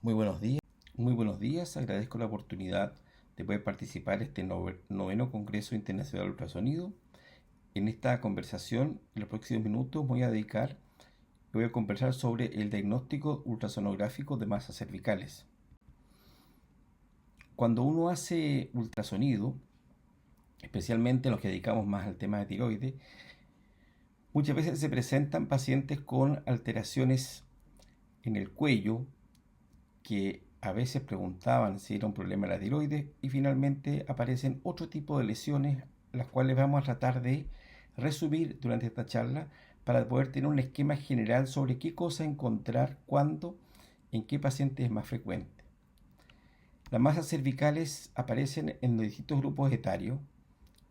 Muy buenos días, muy buenos días. Agradezco la oportunidad de poder participar en este noveno Congreso Internacional de Ultrasonido. En esta conversación, en los próximos minutos, voy a conversar sobre el diagnóstico ultrasonográfico de masas cervicales. Cuando uno hace ultrasonido, especialmente los que dedicamos más al tema de tiroides, muchas veces se presentan pacientes con alteraciones en el cuello que a veces preguntaban si era un problema de la tiroides y finalmente aparecen otro tipo de lesiones, las cuales vamos a tratar de resumir durante esta charla para poder tener un esquema general sobre qué cosa encontrar, cuándo, en qué paciente es más frecuente. Las masas cervicales aparecen en distintos grupos etarios,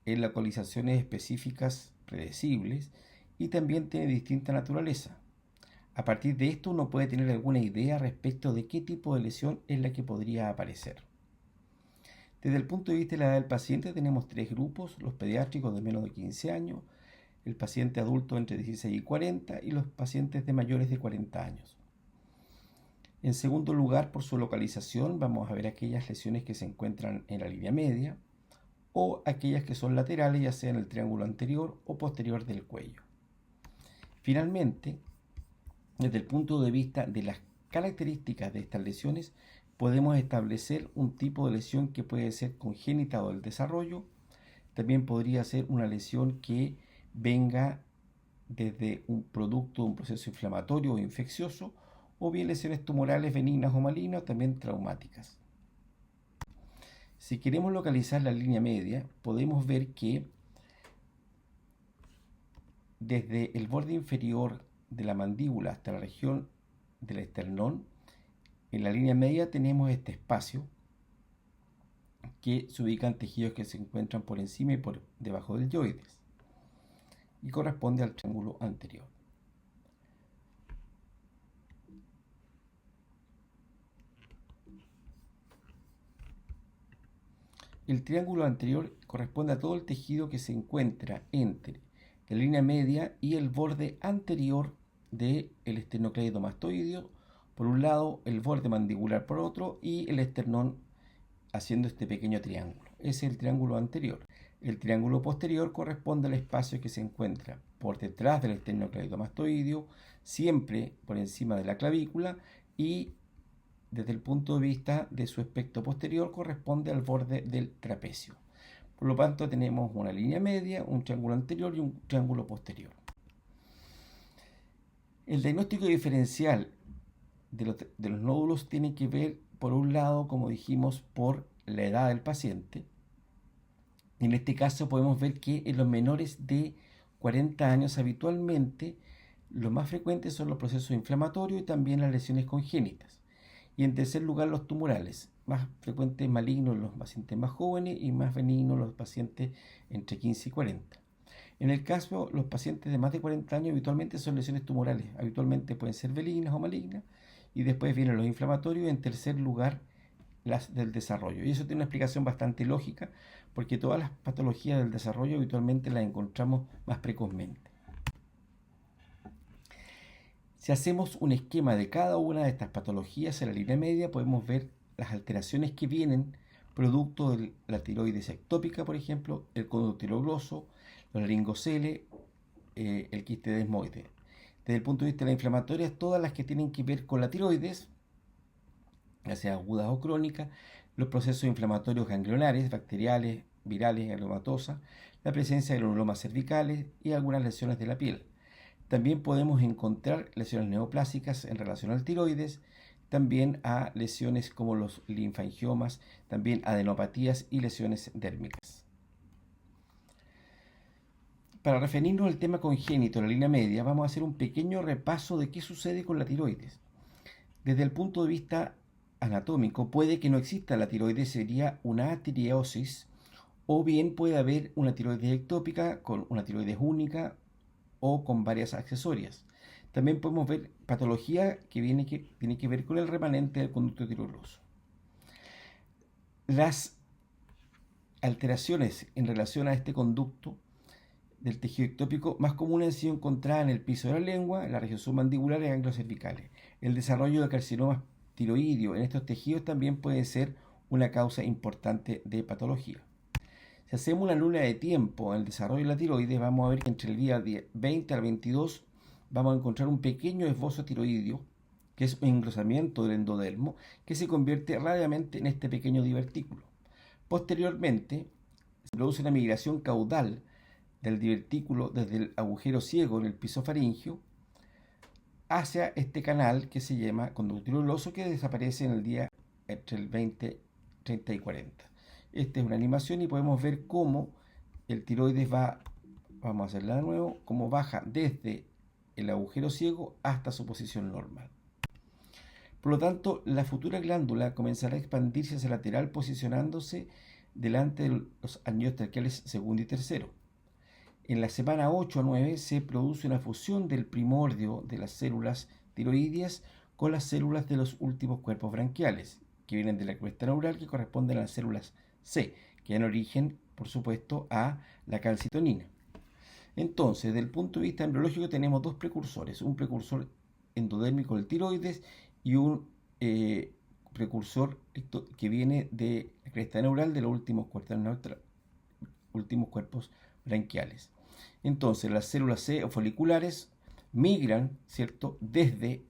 en localizaciones específicas predecibles y también tienen distinta naturaleza. A partir de esto uno puede tener alguna idea respecto de qué tipo de lesión es la que podría aparecer. Desde el punto de vista de la edad del paciente tenemos tres grupos: los pediátricos de menos de 15 años, el paciente adulto entre 16 y 40 y los pacientes de mayores de 40 años. En segundo lugar, por su localización, vamos a ver aquellas lesiones que se encuentran en la línea media o aquellas que son laterales, ya sea en el triángulo anterior o posterior del cuello. Finalmente, desde el punto de vista de las características de estas lesiones, podemos establecer un tipo de lesión que puede ser congénita o del desarrollo. También podría ser una lesión que venga desde un producto de un proceso inflamatorio o infeccioso, o bien lesiones tumorales benignas o malignas, también traumáticas. Si queremos localizar la línea media, podemos ver que desde el borde inferior de la mandíbula hasta la región del esternón, en la línea media tenemos este espacio que se ubican tejidos que se encuentran por encima y por debajo del deltoides y corresponde al triángulo anterior. El triángulo anterior corresponde a todo el tejido que se encuentra entre la línea media y el borde anterior del esternocleidomastoideo por un lado, el borde mandibular por otro y el esternón haciendo este pequeño triángulo. Ese es el triángulo anterior. El triángulo posterior corresponde al espacio que se encuentra por detrás del esternocleidomastoideo, siempre por encima de la clavícula, y desde el punto de vista de su aspecto posterior corresponde al borde del trapecio. Por lo tanto, tenemos una línea media, un triángulo anterior y un triángulo posterior. El diagnóstico diferencial de los nódulos tiene que ver, por un lado, como dijimos, por la edad del paciente. En este caso podemos ver que en los menores de 40 años habitualmente lo más frecuentes son los procesos inflamatorios y también las lesiones congénitas. Y en tercer lugar, los tumorales, más frecuentes malignos en los pacientes más jóvenes y más benignos los pacientes entre 15 y 40. En el caso, los pacientes de más de 40 años habitualmente son lesiones tumorales, habitualmente pueden ser benignas o malignas, y después vienen los inflamatorios y en tercer lugar las del desarrollo. Y eso tiene una explicación bastante lógica, porque todas las patologías del desarrollo habitualmente las encontramos más precozmente. Si hacemos un esquema de cada una de estas patologías en la línea media, podemos ver las alteraciones que vienen producto de la tiroides ectópica, por ejemplo, el conducto gloso, los laringoceles, el quiste desmoide. Desde el punto de vista de la inflamatoria, todas las que tienen que ver con la tiroides, ya sea agudas o crónicas, los procesos inflamatorios ganglionares, bacteriales, virales, granulomatosa, la presencia de granulomas cervicales y algunas lesiones de la piel. También podemos encontrar lesiones neoplásicas en relación al tiroides, también a lesiones como los linfangiomas, también adenopatías y lesiones dérmicas. Para referirnos al tema congénito en la línea media, vamos a hacer un pequeño repaso de qué sucede con la tiroides. Desde el punto de vista anatómico, puede que no exista la tiroides, sería una tireosis, o bien puede haber una tiroides ectópica con una tiroides única o con varias accesorias. También podemos ver patología que tiene que ver con el remanente del conducto tiroidoso. Las alteraciones en relación a este conducto del tejido ectópico más comunes han sido encontradas en el piso de la lengua, en la región submandibular y ganglios cervicales. El desarrollo de carcinomas tiroidio en estos tejidos también puede ser una causa importante de patología. Si hacemos una línea de tiempo en el desarrollo de la tiroides, vamos a ver que entre el día 20 al 22 vamos a encontrar un pequeño esbozo tiroidio, que es un engrosamiento del endodermo, que se convierte rápidamente en este pequeño divertículo. Posteriormente, se produce una migración caudal del divertículo desde el agujero ciego en el piso faríngeo hacia este canal que se llama conducto tiroidoso, que desaparece en el día entre el 20, 30 y 40. Esta es una animación y podemos ver cómo el tiroides va, vamos a hacerla de nuevo, cómo baja desde el agujero ciego hasta su posición normal. Por lo tanto, la futura glándula comenzará a expandirse hacia lateral, posicionándose delante de los anillos traqueales segundo y tercero. En la semana 8 a 9 se produce una fusión del primordio de las células tiroideas con las células de los últimos cuerpos branquiales, que vienen de la cresta neural, que corresponden a las células C, que dan origen, por supuesto, a la calcitonina. Entonces, desde el punto de vista embriológico tenemos dos precursores, un precursor endodérmico del tiroides y un precursor que viene de la cresta neural de los últimos cuerpos branquiales. Entonces, las células C o foliculares migran, ¿cierto?, desde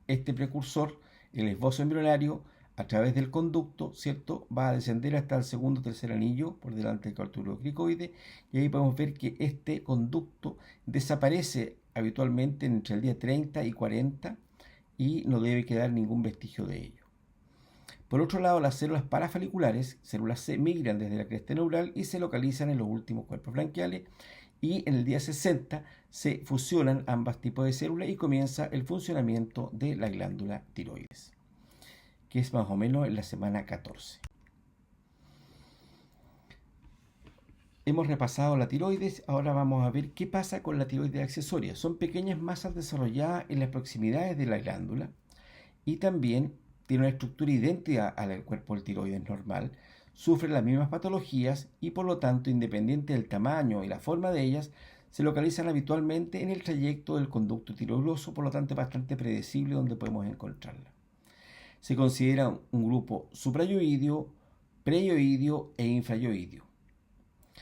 este precursor, el esbozo embrionario, a través del conducto, ¿cierto?, va a descender hasta el segundo o tercer anillo por delante del cartílago cricoide, y ahí podemos ver que este conducto desaparece habitualmente entre el día 30 y 40 y no debe quedar ningún vestigio de ello. Por otro lado, las células parafoliculares, células C, migran desde la cresta neural y se localizan en los últimos cuerpos branquiales, y en el día 60 se fusionan ambos tipos de células y comienza el funcionamiento de la glándula tiroides, que es más o menos en la semana 14. Hemos repasado la tiroides, ahora vamos a ver qué pasa con la tiroides accesoria. Son pequeñas masas desarrolladas en las proximidades de la glándula y también tienen una estructura idéntica a la del cuerpo del tiroides normal, sufren las mismas patologías y por lo tanto, independiente del tamaño y la forma de ellas, se localizan habitualmente en el trayecto del conducto tiroidoso, por lo tanto es bastante predecible donde podemos encontrarla. Se considera un grupo suprayoideo, preyoideo e infrayoideo.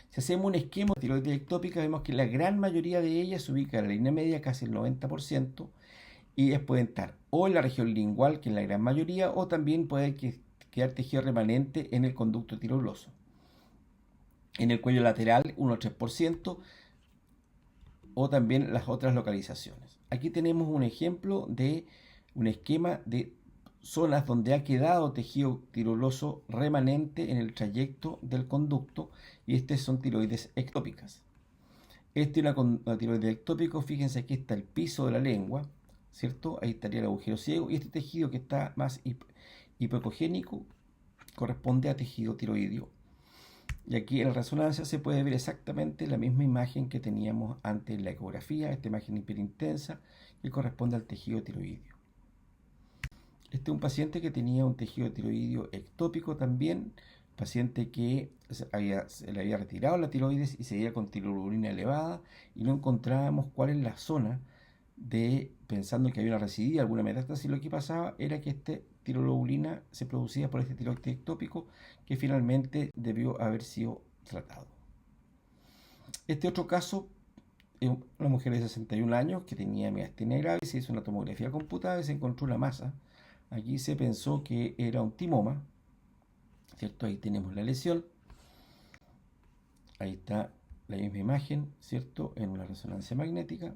Si hacemos un esquema de tiroides ectópica, vemos que la gran mayoría de ellas se ubica en la línea media, casi el 90%, y ellas pueden estar o en la región lingual, que es la gran mayoría, o también puede quedar tejido remanente en el conducto tiroidoso. En el cuello lateral, 1 o 3%, o también las otras localizaciones. Aquí tenemos un ejemplo de un esquema de zonas donde ha quedado tejido tiroidoso remanente en el trayecto del conducto, y estas son tiroides ectópicas. Esta es una tiroides ectópica, fíjense aquí está el piso de la lengua, ¿cierto? Ahí estaría el agujero ciego, y este tejido que está más hipocogénico corresponde a tejido tiroideo. Y aquí en la resonancia se puede ver exactamente la misma imagen que teníamos antes en la ecografía, esta imagen hiperintensa que corresponde al tejido tiroideo. Este es un paciente que tenía un tejido tiroideo ectópico también, paciente que se le había retirado la tiroides y seguía con tiroglobulina elevada y no encontrábamos cuál es la zona pensando que había una residuo, alguna metástasis. Lo que pasaba era que esta tiroglobulina se producía por este tiroides ectópico que finalmente debió haber sido tratado. Este otro caso es una mujer de 61 años que tenía miastenia grave, se hizo una tomografía computada y se encontró una masa. Aquí se pensó que era un timoma, ¿cierto? Ahí tenemos la lesión. Ahí está la misma imagen, ¿cierto? En una resonancia magnética.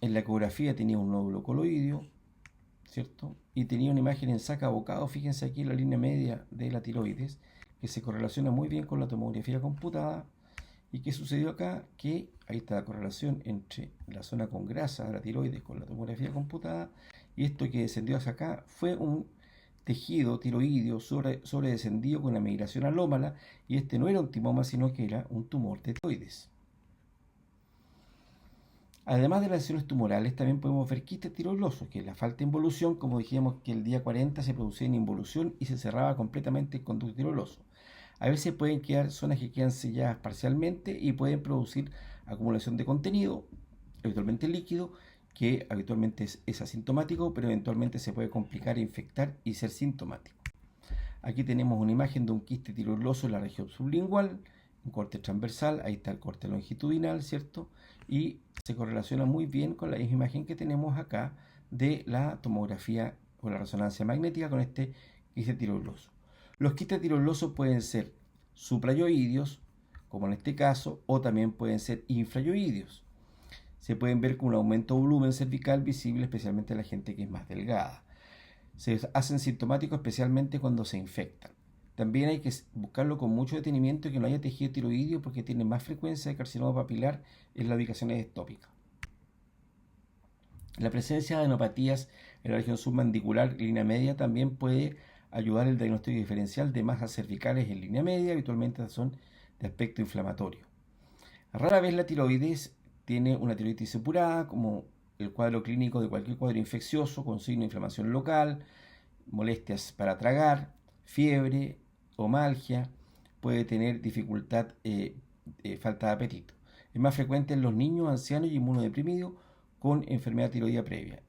En la ecografía tenía un nódulo coloideo, ¿cierto? Y tenía una imagen en saca abocado, fíjense aquí en la línea media de la tiroides, que se correlaciona muy bien con la tomografía computada. ¿Y qué sucedió acá? Que ahí está la correlación entre la zona con grasa de la tiroides con la tomografía computada, y esto que descendió hacia acá fue un tejido tiroideo sobredescendido con una migración anómala, y este no era un timoma, sino que era un tumor de tiroides. Además de las lesiones tumorales, también podemos ver quistes tiroidosos, que es la falta de involución, como dijimos que el día 40 se producía en involución y se cerraba completamente el conducto tiroidoso. A veces pueden quedar zonas que quedan selladas parcialmente y pueden producir acumulación de contenido, habitualmente líquido, que habitualmente es asintomático, pero eventualmente se puede complicar, infectar y ser sintomático. Aquí tenemos una imagen de un quiste tiroidoso en la región sublingual, un corte transversal, ahí está el corte longitudinal, ¿cierto? Y se correlaciona muy bien con la misma imagen que tenemos acá de la tomografía o la resonancia magnética con este quiste tiroidoso. Los quistes tiroidosos pueden ser suprayoideos, como en este caso, o también pueden ser infrayoideos. Se pueden ver con un aumento de volumen cervical visible, especialmente en la gente que es más delgada. Se hacen sintomáticos especialmente cuando se infectan. También hay que buscarlo con mucho detenimiento y que no haya tejido tiroideo porque tiene más frecuencia de carcinoma papilar en las ubicaciones ectópicas. La presencia de adenopatías en la región submandibular y línea media también puede ayudar el diagnóstico diferencial de masas cervicales en línea media, habitualmente son de aspecto inflamatorio. Rara vez la tiroides tiene una tiroiditis supurada, como el cuadro clínico de cualquier cuadro infeccioso con signo de inflamación local, molestias para tragar, fiebre, omalgia, puede tener dificultad, falta de apetito. Es más frecuente en los niños, ancianos y inmunodeprimidos con enfermedad tiroidea previa.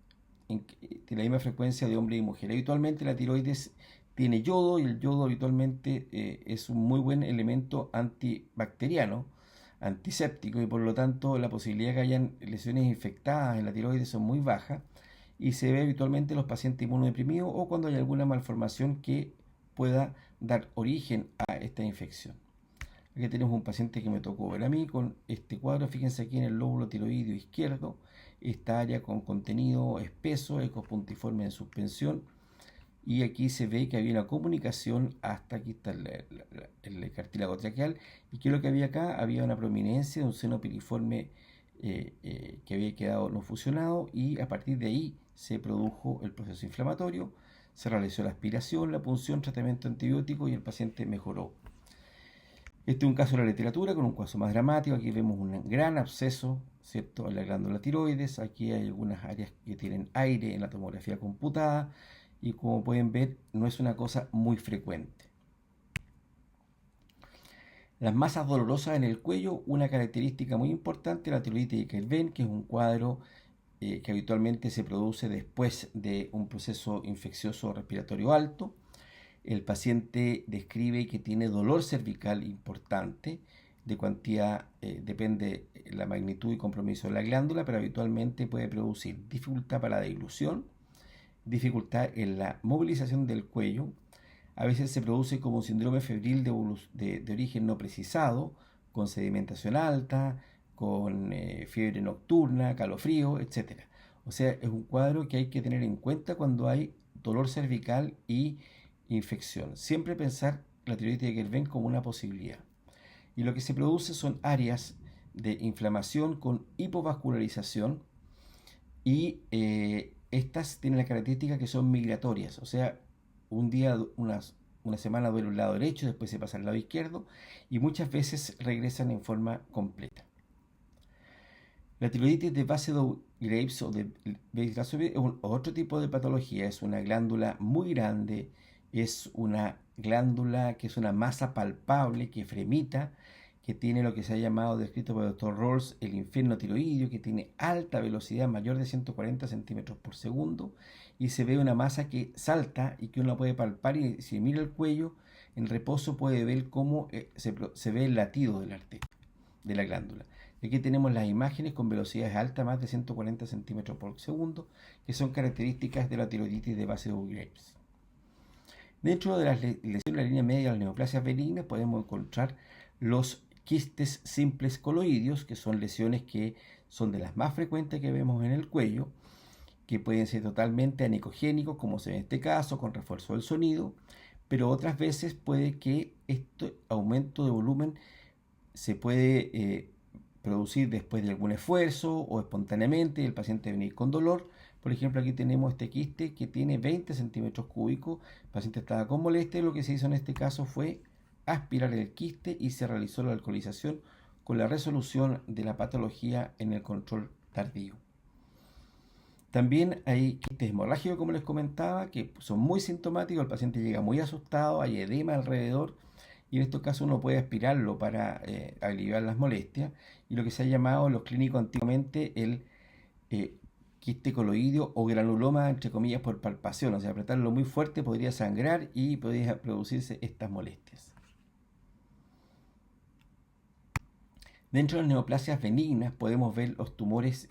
Tiene la misma frecuencia de hombre y mujer. Habitualmente la tiroides tiene yodo y el yodo habitualmente es un muy buen elemento antibacteriano, antiséptico, y por lo tanto la posibilidad de que hayan lesiones infectadas en la tiroides son muy bajas y se ve habitualmente en los pacientes inmunodeprimidos o cuando hay alguna malformación que pueda dar origen a esta infección. Aquí tenemos un paciente que me tocó ver a mí con este cuadro. Fíjense aquí en el lóbulo tiroideo izquierdo, esta área con contenido espeso, ecos puntiformes en suspensión. Y aquí se ve que había una comunicación hasta aquí está el cartílago traqueal. ¿Y qué es lo que había acá? Había una prominencia de un seno piriforme que había quedado no fusionado y a partir de ahí se produjo el proceso inflamatorio, se realizó la aspiración, la punción, tratamiento antibiótico y el paciente mejoró. Este es un caso de la literatura con un caso más dramático. Aquí vemos un gran absceso, ¿cierto?, en la glándula tiroides. Aquí hay algunas áreas que tienen aire en la tomografía computada y como pueden ver no es una cosa muy frecuente. Las masas dolorosas en el cuello, una característica muy importante de la tiroiditis de Kerben, que es un cuadro que habitualmente se produce después de un proceso infeccioso respiratorio alto. El paciente describe que tiene dolor cervical importante, de cuantía depende la magnitud y compromiso de la glándula, pero habitualmente puede producir dificultad para la dilución, dificultad en la movilización del cuello. A veces se produce como un síndrome febril de origen no precisado, con sedimentación alta, con fiebre nocturna, calofrío, etc. O sea, es un cuadro que hay que tener en cuenta cuando hay dolor cervical y infección. Siempre pensar la tiroides de Kerben como una posibilidad. Y lo que se produce son áreas de inflamación con hipovascularización y estas tienen la característica que son migratorias, o sea, un día, una semana duele un lado derecho, después se pasa al lado izquierdo y muchas veces regresan en forma completa. La tiroiditis de Basedow-Graves o de Graves es otro tipo de patología, es una glándula muy grande, es una glándula que es una masa palpable que fremita, que tiene lo que se ha llamado, descrito por el Dr. Rawls, el infierno tiroideo, que tiene alta velocidad, mayor de 140 centímetros por segundo, y se ve una masa que salta y que uno puede palpar, y si mira el cuello en reposo puede ver cómo se ve el latido de la arteria, de la glándula. Aquí tenemos las imágenes con velocidades altas, más de 140 centímetros por segundo, que son características de la tiroiditis de Basedow-Graves. Dentro de las lesiones de la línea media de las neoplasias benignas podemos encontrar los quistes simples coloideos, que son lesiones que son de las más frecuentes que vemos en el cuello, que pueden ser totalmente anicogénicos, como se ve en este caso, con refuerzo del sonido, pero otras veces puede que este aumento de volumen se puede producir después de algún esfuerzo o espontáneamente, el paciente venir con dolor. Por ejemplo, aquí tenemos este quiste que tiene 20 centímetros cúbicos, el paciente estaba con molestia y lo que se hizo en este caso fue aspirar el quiste y se realizó la alcoholización con la resolución de la patología en el control tardío. También hay quistes hemorrágicos, como les comentaba, que son muy sintomáticos, el paciente llega muy asustado, hay edema alrededor, y en estos casos uno puede aspirarlo para aliviar las molestias, y lo que se ha llamado los clínicos antiguamente el quiste coloideo o granuloma, entre comillas, por palpación. O sea, apretarlo muy fuerte podría sangrar y podría producirse estas molestias. Dentro de las neoplasias benignas podemos ver los tumores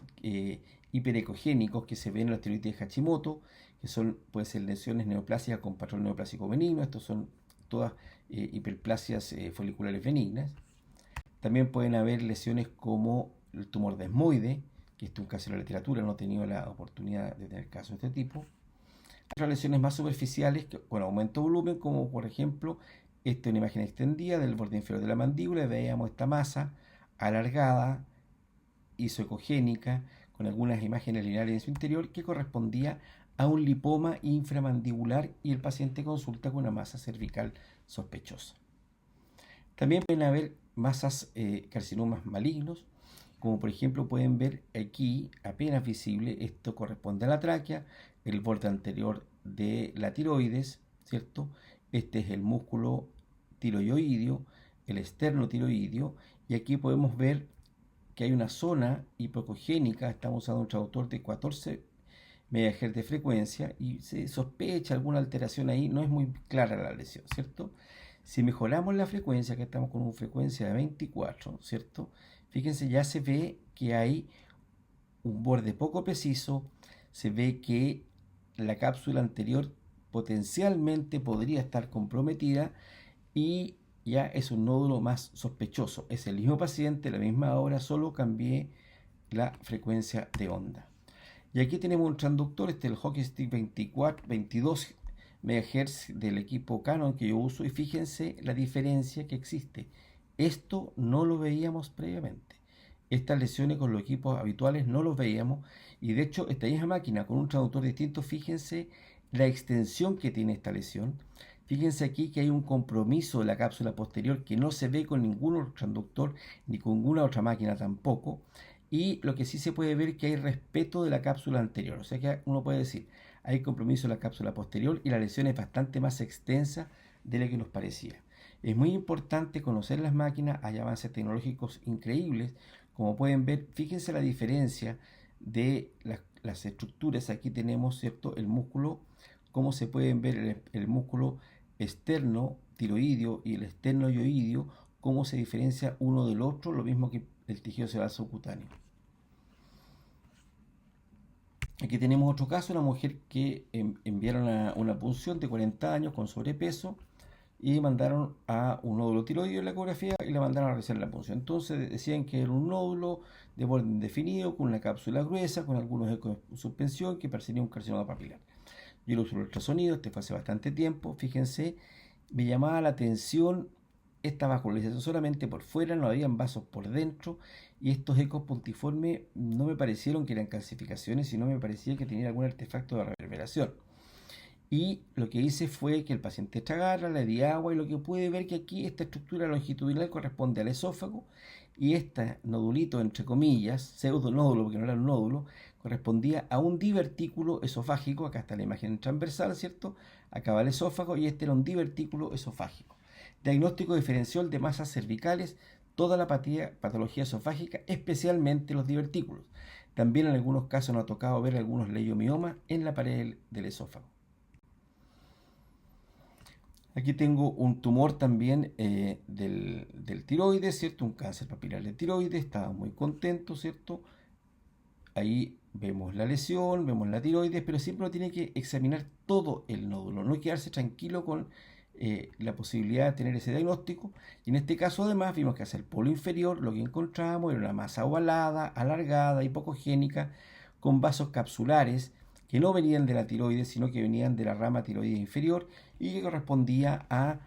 hiperecogénicos que se ven en la tiroides de Hashimoto, que pueden ser lesiones neoplásicas con patrón neoplásico benigno. Estos son todas hiperplasias foliculares benignas. También pueden haber lesiones como el tumor desmoide, que este es un caso en la literatura, no he tenido la oportunidad de tener casos de este tipo. Otras lesiones más superficiales con aumento de volumen, como por ejemplo, esta es una imagen extendida del borde inferior de la mandíbula, y veíamos esta masa alargada, isoecogénica, con algunas imágenes lineares en su interior, que correspondía a un lipoma inframandibular, y el paciente consulta con una masa cervical sospechosa. También pueden haber masas carcinomas malignos, como por ejemplo pueden ver aquí, apenas visible, esto corresponde a la tráquea, el borde anterior de la tiroides, ¿cierto? Este es el músculo tiroideo, el esternotiroideo, y aquí podemos ver que hay una zona hipocogénica. Estamos usando un traductor de 14 MHz de frecuencia y se sospecha alguna alteración ahí, no es muy clara la lesión, ¿cierto? Si mejoramos la frecuencia, que estamos con una frecuencia de 24, ¿cierto? Fíjense, ya se ve que hay un borde poco preciso, se ve que la cápsula anterior potencialmente podría estar comprometida y ya es un nódulo más sospechoso. Es el mismo paciente, la misma hora, solo cambié la frecuencia de onda. Y aquí tenemos un transductor, este es el Hockey Stick 22 MHz del equipo Canon que yo uso, y fíjense la diferencia que existe. Esto no lo veíamos previamente. Estas lesiones con los equipos habituales no los veíamos, y de hecho esta misma máquina con un transductor distinto, fíjense la extensión que tiene esta lesión. Fíjense aquí que hay un compromiso de la cápsula posterior que no se ve con ningún otro transductor ni con ninguna otra máquina tampoco. Y lo que sí se puede ver es que hay respeto de la cápsula anterior. O sea que uno puede decir, hay compromiso de la cápsula posterior y la lesión es bastante más extensa de lo que nos parecía. Es muy importante conocer las máquinas, hay avances tecnológicos increíbles. Como pueden ver, fíjense la diferencia de las estructuras. Aquí tenemos, ¿cierto?, el músculo, como se pueden ver el músculo externo tiroideo y el esternoioideo, cómo se diferencia uno del otro, lo mismo que el tejido celular subcutáneo. Aquí tenemos otro caso, una mujer que enviaron a una punción de 40 años con sobrepeso y mandaron a un nódulo tiroideo en la ecografía y la mandaron a realizar la punción. Entonces decían que era un nódulo de borde indefinido, con una cápsula gruesa, con algunos ecos de suspensión, que parecía un carcinoma papilar. Yo lo uso el ultrasonido, este fue hace bastante tiempo. Fíjense, me llamaba la atención esta vascularización solamente por fuera, no habían vasos por dentro, y estos ecos puntiformes no me parecieron que eran calcificaciones, sino me parecía que tenían algún artefacto de reverberación. Y lo que hice fue que el paciente echagarra, le di agua, y lo que pude ver que aquí esta estructura longitudinal corresponde al esófago, y este nodulito, entre comillas, pseudo nódulo, porque no era un nódulo, correspondía a un divertículo esofágico. Acá está la imagen transversal, ¿cierto? Acá va el esófago, y este era un divertículo esofágico. Diagnóstico diferencial de masas cervicales, toda la patología esofágica, especialmente los divertículos. También en algunos casos nos ha tocado ver algunos leiomiomas en la pared del esófago. Aquí tengo un tumor también del tiroides, ¿cierto? Un cáncer papilar de tiroides, estaba muy contento, ¿cierto? Ahí vemos la lesión, vemos la tiroides, pero siempre uno tiene que examinar todo el nódulo, no quedarse tranquilo con la posibilidad de tener ese diagnóstico. Y en este caso además vimos que hacia el polo inferior lo que encontramos era una masa ovalada, alargada, hipocogénica, con vasos capsulares que no venían de la tiroides, sino que venían de la rama tiroides inferior, y que correspondía a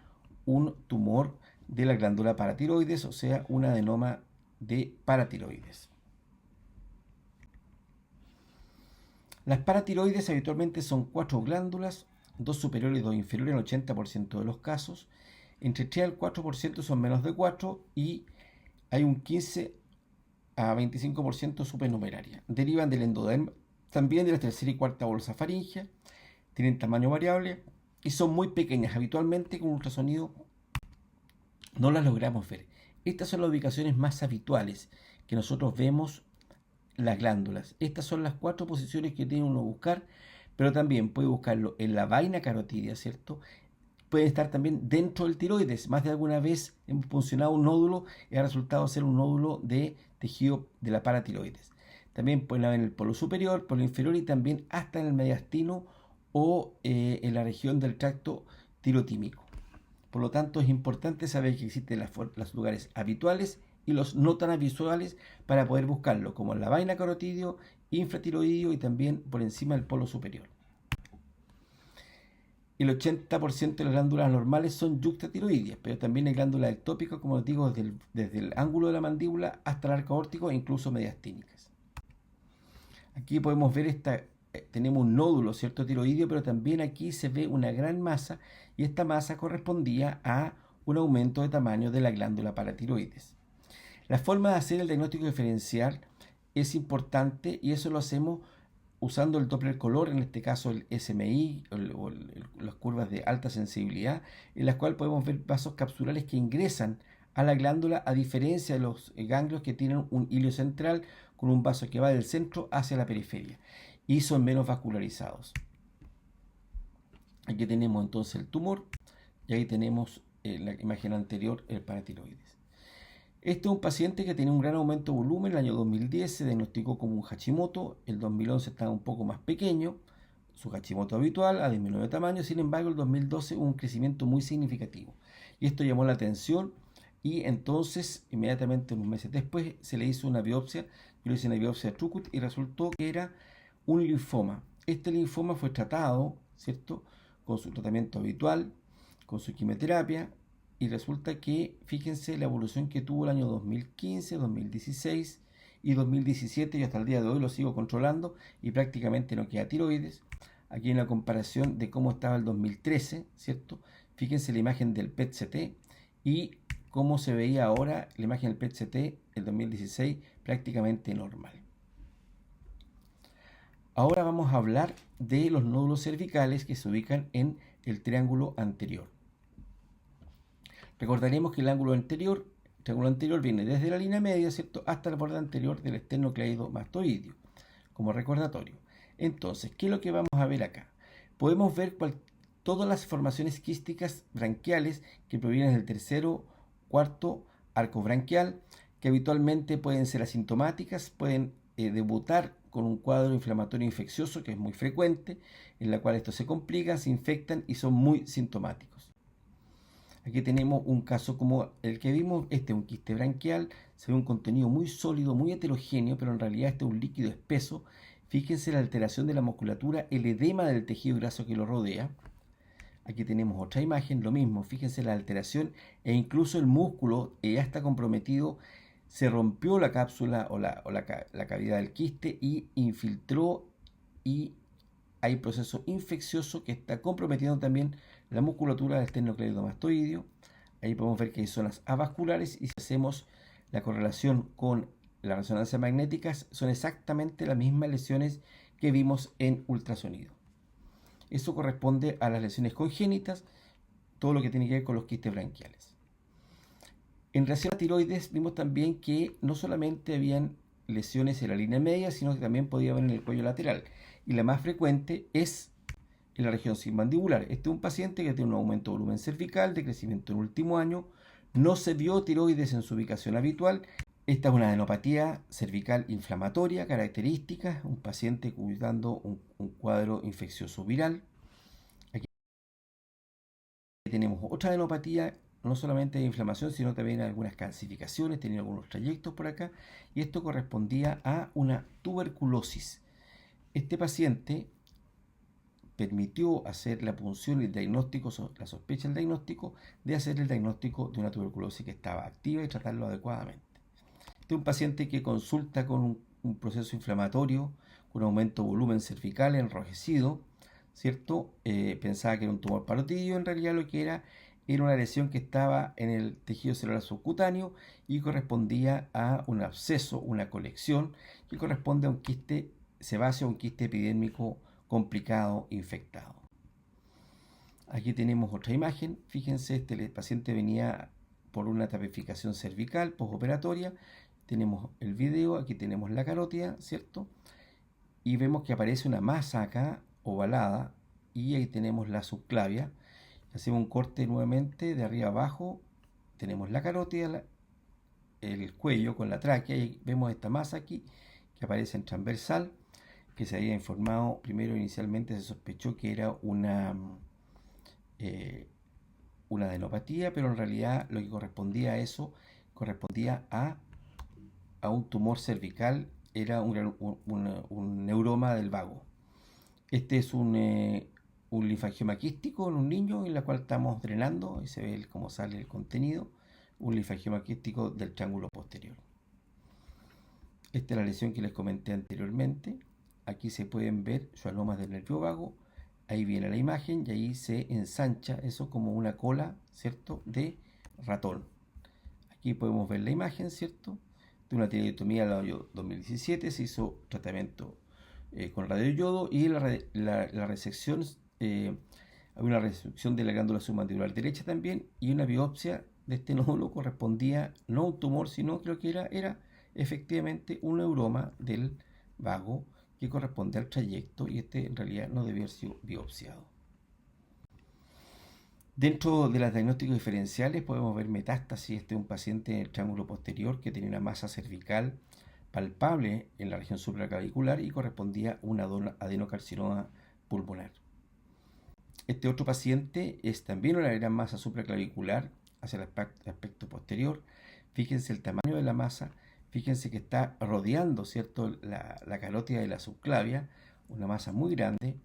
un tumor de la glándula paratiroides, o sea, un adenoma de paratiroides. Las paratiroides habitualmente son 4 glándulas, 2 superiores y 2 inferiores en el 80% de los casos. Entre 3 al 4% son menos de 4, y hay un 15 a 25% supernumeraria. Derivan del endoderma, también de la tercera y cuarta bolsa faríngea, tienen tamaño variable y son muy pequeñas. Habitualmente con ultrasonido no las logramos ver. Estas son las ubicaciones más habituales que nosotros vemos las glándulas. Estas son las 4 posiciones que tiene uno que buscar, pero también puede buscarlo en la vaina carotidia, ¿cierto? Puede estar también dentro del tiroides. Más de alguna vez hemos funcionado un nódulo y ha resultado ser un nódulo de tejido de la paratiroides. También pueden haber en el polo superior, polo inferior y también hasta en el mediastino o en la región del tracto tirotímico. Por lo tanto, es importante saber que existen los lugares habituales y los no tan habituales para poder buscarlo, como en la vaina carotidio, infratiroideo y también por encima del polo superior. El 80% de las glándulas normales son yuxtatiroideas, pero también hay glándulas ectópicas, como les digo, desde el ángulo de la mandíbula hasta el arco aórtico e incluso mediastínicas. Aquí podemos ver tenemos un nódulo, ¿cierto? Tiroideo, pero también aquí se ve una gran masa y esta masa correspondía a un aumento de tamaño de la glándula paratiroides. La forma de hacer el diagnóstico diferencial es importante y eso lo hacemos usando el Doppler color, en este caso el SMI o las curvas de alta sensibilidad, en las cuales podemos ver vasos capsulares que ingresan a la glándula a diferencia de los ganglios que tienen un hilio central con un vaso que va del centro hacia la periferia y son menos vascularizados. Aquí tenemos entonces el tumor y ahí tenemos la imagen anterior, el paratiroides. Este es un paciente que tenía un gran aumento de volumen. En el año 2010 se diagnosticó como un Hashimoto. El 2011 estaba un poco más pequeño. Su Hashimoto habitual ha disminuido de tamaño. Sin embargo, en el 2012 hubo un crecimiento muy significativo. Y esto llamó la atención. Y entonces, inmediatamente unos meses después, se le hizo una biopsia. Yo le hice una biopsia de Trucut y resultó que era un linfoma. Este linfoma fue tratado, ¿cierto?, con su tratamiento habitual, con su quimioterapia. Y resulta que, fíjense la evolución que tuvo el año 2015, 2016 y 2017. Yo hasta el día de hoy lo sigo controlando y prácticamente no queda tiroides. Aquí en la comparación de cómo estaba el 2013, ¿cierto? Fíjense la imagen del PET-CT y cómo se veía ahora la imagen del PET-CT el 2016 prácticamente normal. Ahora vamos a hablar de los nódulos cervicales que se ubican en el triángulo anterior. Recordaremos que el triángulo anterior viene desde la línea media, ¿cierto?, hasta el borde anterior del esternocleido mastoideo, como recordatorio. Entonces, ¿qué es lo que vamos a ver acá? Podemos ver todas las formaciones quísticas branquiales que provienen del tercero, cuarto arco branquial, que habitualmente pueden ser asintomáticas, pueden debutar con un cuadro inflamatorio infeccioso, que es muy frecuente, en la cual estos se complican, se infectan y son muy sintomáticos. Aquí tenemos un caso como el que vimos, este es un quiste branquial, se ve un contenido muy sólido, muy heterogéneo, pero en realidad este es un líquido espeso. Fíjense la alteración de la musculatura, el edema del tejido graso que lo rodea. Aquí tenemos otra imagen, lo mismo, fíjense la alteración e incluso el músculo ya está comprometido, se rompió la cápsula o la cavidad del quiste y infiltró y hay proceso infeccioso que está comprometiendo también la musculatura del esternocleidomastoideo. Ahí podemos ver que hay zonas avasculares y si hacemos la correlación con la resonancia magnética son exactamente las mismas lesiones que vimos en ultrasonido. Eso corresponde a las lesiones congénitas, todo lo que tiene que ver con los quistes branquiales. En relación a tiroides vimos también que no solamente habían lesiones en la línea media, sino que también podía haber en el cuello lateral. Y la más frecuente es en la región submandibular. Este es un paciente que tiene un aumento de volumen cervical, de crecimiento en el último año, no se vio tiroides en su ubicación habitual. Esta es una adenopatía cervical inflamatoria característica, un paciente cuidando un cuadro infeccioso viral. Aquí tenemos otra adenopatía, no solamente de inflamación, sino también algunas calcificaciones, tenía algunos trayectos por acá, y esto correspondía a una tuberculosis. Este paciente permitió hacer la punción y el diagnóstico, la sospecha del diagnóstico, de hacer el diagnóstico de una tuberculosis que estaba activa y tratarlo adecuadamente. Este es un paciente que consulta con un proceso inflamatorio, con aumento de volumen cervical enrojecido, ¿cierto? Pensaba que era un tumor parotidio, en realidad lo que era una lesión que estaba en el tejido celular subcutáneo y correspondía a un absceso, una colección, que corresponde a un quiste sebáceo, un quiste epidérmico complicado, infectado. Aquí tenemos otra imagen. Fíjense, el paciente venía por una tapificación cervical postoperatoria tenemos el video, aquí tenemos la carótida, ¿cierto? Y vemos que aparece una masa acá, ovalada, y ahí tenemos la subclavia. Hacemos un corte nuevamente de arriba abajo, tenemos la carótida, el cuello con la tráquea, y vemos esta masa aquí, que aparece en transversal, que se había informado primero inicialmente, se sospechó que era una adenopatía, pero en realidad lo que correspondía a eso, correspondía a un tumor cervical, era un neuroma del vago. Este es un linfangioma quístico en un niño en la cual estamos drenando, y se ve cómo sale el contenido, un linfangioma quístico del triángulo posterior. Esta es la lesión que les comenté anteriormente. Aquí se pueden ver schwannomas del nervio vago. Ahí viene la imagen y ahí se ensancha eso como una cola, ¿cierto?, de ratón. Aquí podemos ver la imagen, ¿cierto?, de una tiroidotomía del año 2017. Se hizo tratamiento con radioyodo y la resección, había una resección de la glándula submandibular derecha también, y una biopsia de este nódulo correspondía no a un tumor, sino creo que era efectivamente un neuroma del vago que corresponde al trayecto, y este en realidad no debió haber sido biopsiado. Dentro de los diagnósticos diferenciales podemos ver metástasis. Este es un paciente en el triángulo posterior que tenía una masa cervical palpable en la región supraclavicular y correspondía a un adenocarcinoma pulmonar. Este otro paciente es también una gran masa supraclavicular hacia el aspecto posterior. Fíjense el tamaño de la masa, fíjense que está rodeando, ¿cierto?, la carótida de la subclavia, una masa muy grande,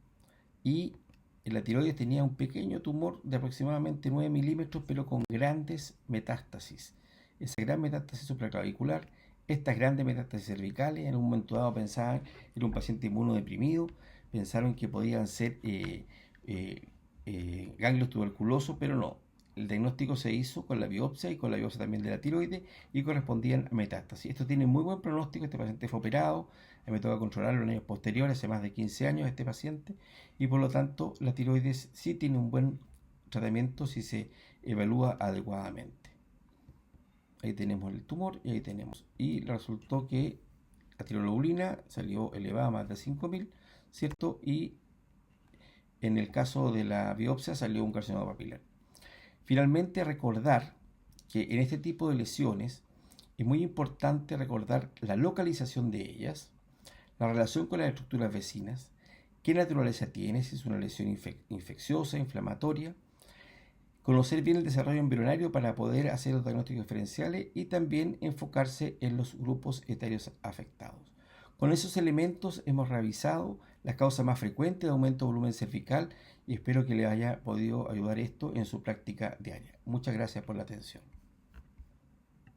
y en la tiroides tenía un pequeño tumor de aproximadamente 9 milímetros, pero con grandes metástasis. Esa gran metástasis supraclavicular, estas grandes metástasis cervicales, en un momento dado pensaban que era un paciente inmunodeprimido, pensaron que podían ser ganglios tuberculosos, pero no. El diagnóstico se hizo con la biopsia y con la biopsia también de la tiroides y correspondían a metástasis. Esto tiene muy buen pronóstico. Este paciente fue operado, a mí me toca controlarlo en años posteriores, hace más de 15 años este paciente, y por lo tanto la tiroides sí tiene un buen tratamiento si se evalúa adecuadamente. Ahí tenemos el tumor y ahí tenemos. Y resultó que la tiroglobulina salió elevada a más de 5000, ¿cierto? Y en el caso de la biopsia salió un carcinoma papilar. Finalmente, recordar que en este tipo de lesiones es muy importante recordar la localización de ellas, la relación con las estructuras vecinas, qué naturaleza tiene, si es una lesión infecciosa, inflamatoria, conocer bien el desarrollo embrionario para poder hacer los diagnósticos diferenciales y también enfocarse en los grupos etarios afectados. Con esos elementos hemos revisado las causas más frecuentes de aumento de volumen cervical y espero que les haya podido ayudar esto en su práctica diaria. Muchas gracias por la atención.